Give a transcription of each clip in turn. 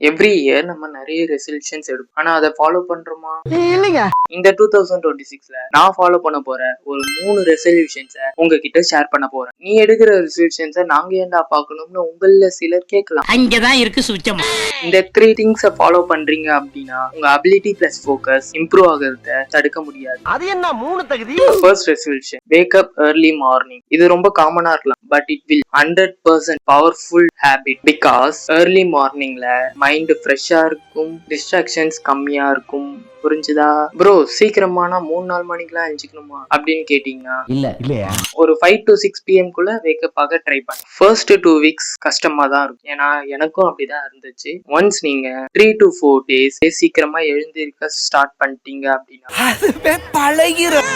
Every year நம்ம நிறைய resolutions எடுப்போம். ஆனா அதை ஃபாலோ பண்றோமா? இல்லைங்க. இந்த 2026ல நான் ஃபாலோ பண்ண போற ஒரு 3 ரெசல்யூஷன்ஸை உங்ககிட்ட ஷேர் பண்ண போறேன். நீ எடுக்கிற ரெசல்யூஷன்ஸை நாங்க ஏன்டா பார்க்கணும்னு உங்கள சிலர் கேட்கலாம். அங்கதான் இருக்கு சுச்சம். இந்த 3 திங்ஸை ஃபாலோ பண்றீங்க அப்படின்னா உங்க அபிலிட்டி பிளஸ் ஃபோக்கஸ் இம்ப்ரூவ் ஆகிறத தடுக்க முடியாது. அது என்ன 3 தகுதி? First resolution, wake up early morning. இது ரொம்ப காமனா இருக்கலாம், but it will 100% powerful habit. Because early மார்னிங்ல மைண்ட் ஃப்ரெஷ்ஷா இருக்கும், டிஸ்ட்ராக்ஷன்ஸ் கம்மியா இருக்கும். புரிஞ்சுதா ப்ரோ? சீக்கிரமானா 3-4 மணிக்கெல்லாம் எழுஞ்சிக்கணுமா அப்படின்னு கேட்டீங்கன்னா இல்லையா, ஒரு 5 to 6 PM குள்ள வேக்கப் ஆக ட்ரை பண்ணு. ஃபர்ஸ்ட் 2 வீக்ஸ் கஷ்டமா தான் இருக்கும், ஏன்னா எனக்கும் அப்படிதான் இருந்துச்சு. ஒன்ஸ் நீங்க 3 to 4 days சீக்கிரமா எழுந்திருக்க ஸ்டார்ட் பண்ணிட்டீங்க அப்படின்னா பழகிரும்.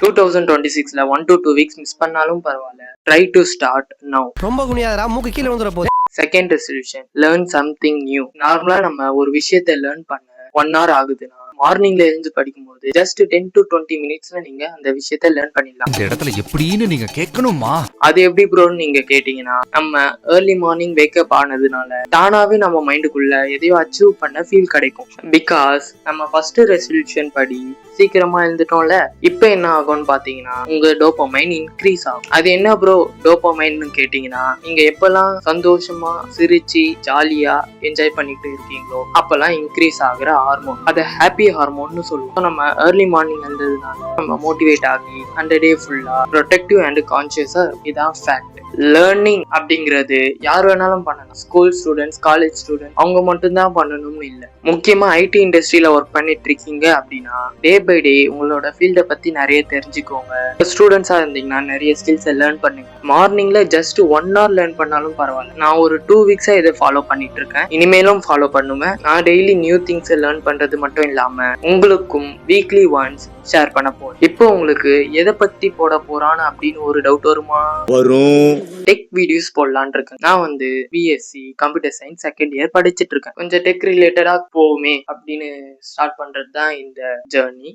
2026ல 1 to 2 வீக்ஸ் மிஸ் பண்ணாலும் பரவாயில்ல, ட்ரை டு ஸ்டார்ட் நவ். ரொம்ப குனியாதடா, மூக்கு கீழ வந்துற போகுது. Second resolution, learn something new. நார்மலா நம்ம ஒரு விஷயத்தை லேர்ன் பண்ண 1 hour ஆகுதுன்னா மார்னிங்ல எழுந்து படிக்கும்போது ஜஸ்ட் 10 to 20 மினிட்ஸ்ல நீங்க அந்த விஷயத்த லேர்ன் பண்ணிடலாம். இந்த இடத்துல எப்படின்னு நீங்க கேட்கணுமா? அது எப்படி ப்ரோன்னு நீங்க கேட்டீங்கன்னா, நம்ம ஏர்லி மார்னிங் வேக்கப் ஆனதுனால தானாவே நம்ம மைண்டுக்குள்ள எதையோ அச்சீவ் பண்ண ஃபீல் கிடைக்கும். பிகாஸ் நம்ம ஃபர்ஸ்ட் ரெசல்யூஷன் படி சீக்கிரமா எழுந்துட்டோம்ல, இப்ப என்ன ஆகும்னு பாத்தீங்கன்னா உங்க டோபமைன் இன்க்ரீஸ் ஆகும். அது என்ன ப்ரோ டோபமைன்னு கேட்டீங்கன்னா, நீங்க எப்பெல்லாம் சந்தோஷமா சிரிச்சு ஜாலியா என்ஜாய் பண்ணிட்டு இருக்கீங்களோ அப்பெல்லாம் இன்க்ரீஸ் ஆகுற ஹார்மோன், அதை ஹாப்பி ஹார்மோன்னு சொல்லுவோம். நம்ம ஏர்லி மார்னிங் எழுந்ததுனால நம்ம மோட்டிவேட் ஆகி அந்த டே ஃபுல்லா ப்ரொடெக்டிவ் அண்ட் கான்சியஸா, இதான் ஃபேக்ட். லேர்னிங் அப்படிங்கிறது யார் வேணாலும் பண்ணலாம். ஸ்கூல் ஸ்டூடெண்ட்ஸ், காலேஜ் ஸ்டூடெண்ட் அவங்க மட்டும்தான் பண்ணணும்னு இல்லை. முக்கியமா ஐடி இண்டஸ்ட்ரியில ஒர்க் பண்ணிட்டு இருக்கீங்க அப்படின்னா டே பை டே உங்களோட ஃபீல்டை பத்தி நிறைய தெரிஞ்சுக்கோங்க. ஸ்டூடெண்ட்ஸா இருந்தீங்கன்னா நிறைய ஸ்கில்ஸை லேர்ன் பண்ணுங்க. மார்னிங்ல ஜஸ்ட் 1 hour லேர்ன் பண்ணாலும் பரவாயில்ல. நான் ஒரு 2 வீக்ஸா இதை ஃபாலோ பண்ணிட்டு இருக்கேன், இனிமேலும் ஃபாலோ பண்ணுவேன். நான் டெய்லி நியூ திங்ஸை லேர்ன் பண்றது மட்டும் இல்லாம உங்களுக்கும் வீக்லி ஒன்ஸ் ஷேர் பண்ண போறேன். இப்போ உங்களுக்கு எதை பத்தி போட போறான்னு அப்படின்னு ஒரு டவுட் வருமா? வரும். டெக் வீடியோஸ் போடலான் இருக்கேன். நான் BSc computer science second year படிச்சுட்டு இருக்கேன். கொஞ்சம் டெக் ரிலேட்டடா போவுமே அப்படின்னு ஸ்டார்ட் பண்றது தான் இந்த ஜர்னி.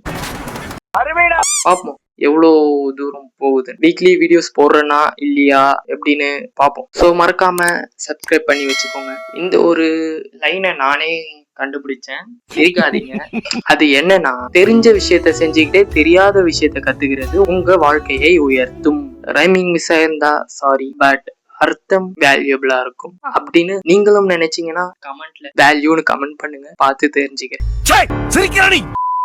பாப்போம் எவ்வளோ தூரம் போகுது. வீக்லி வீடியோஸ் போடுறேன்னா இல்லையா எப்படின்னு பார்ப்போம். ஸோ மறக்காம சப்ஸ்கிரைப் பண்ணி வச்சுக்கோங்க. இந்த ஒரு லைனை நானே கண்டுபிடிச்சேன், சிரிக்காதீங்க. அது என்னன்னா, தெரிஞ்ச விஷயத்த செஞ்சுக்கிட்டே தெரியாத விஷயத்த கத்துக்கிறது உங்க வாழ்க்கையை உயர்த்தும். ரைமிங் மிஸ் ஆயிருந்தா சாரி, பட் அர்த்தம் வேல்யூபிளா இருக்கும் அப்படின்னு நீங்களும் நினைச்சீங்கன்னா கமெண்ட்ல வேல்யூன்னு கமெண்ட் பண்ணுங்க, பார்த்து தெரிஞ்சுக்கிறேன்.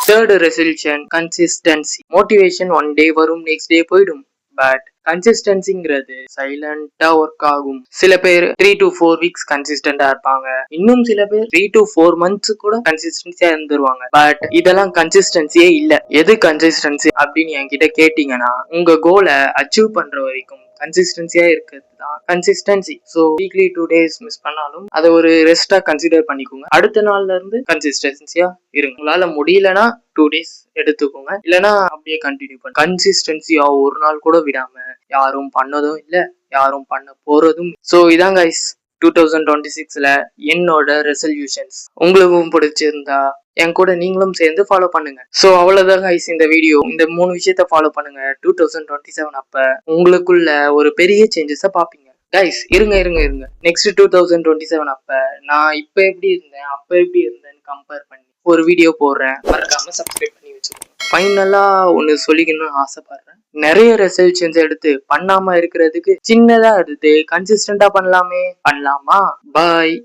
Third resolution, consistency. Motivation one day வரும், நெக்ஸ்ட் டே போயிடும். பட் கன்சிஸ்டன்சிங்கிறது சைலண்டா ஒர்க் ஆகும். சில பேர் 3 to 4 வீக்ஸ் கன்சிஸ்டன்டா இருப்பாங்க, இன்னும் சில பேர் 3 to 4 months கூட கன்சிஸ்டன்சியா இருந்துருவாங்க. பட் இதெல்லாம் கன்சிஸ்டன்சியே இல்ல. எது கன்சிஸ்டன்சி அப்படின்னு என்கிட்ட கேட்டீங்கன்னா, உங்க கோலை அச்சீவ் பண்ற வரைக்கும் கன்சிஸ்டன்சியா இருக்கிறது தான் consistency. So weekly 2 days miss பண்ணாலும் அதை ஒரு ரெஸ்டா கன்சிடர் பண்ணிக்கோங்க. அடுத்த நாள்ல இருந்து கன்சிஸ்டன்சியா இருங்க. உங்களால முடியலன்னா 2 days எடுத்துக்கோங்க, இல்லைன்னா அப்படியே கண்டினியூ பண்ணுங்க. கன்சிஸ்டன்சியா ஒரு நாள் கூட விடாம யாரும் பண்ணதும் இல்லை, யாரும் பண்ண போறதும். ஸோ இதான் கைஸ் 2026ல என்னோட ரெசல்யூஷன்ஸ். உங்களுக்கும் பிடிச்சிருந்தா என் கூட நீங்களும் சேர்ந்து ஃபாலோ பண்ணுங்க. ஸோ அவ்வளவுதான் கைஸ் இந்த வீடியோ. இந்த 3 விஷயத்த ஃபாலோ பண்ணுங்க. 2027 அப்ப உங்களுக்குள்ள ஒரு பெரிய சேஞ்சஸை பார்ப்பீங்க. கைஸ் இருங்க. நெக்ஸ்ட் 2027 அப்ப நான் இப்ப எப்படி இருந்தேன் அப்ப எப்படி இருந்தேன்னு கம்பேர் பண்ணி ஒரு வீடியோ போடுறேன். மறக்காம சப்ஸ்கிரைப் பண்ணி வச்சுக்கோங்க. ஃபைனலா ஒன்னு சொல்லிக்கணும்னு ஆசைப்படுறேன். நிறைய ரெசல்யூஷன்ஸ் எடுத்து பண்ணாம இருக்கிறதுக்கு சின்னதா எடுத்து கன்சிஸ்டன்டா பண்ணலாமா? பாய்.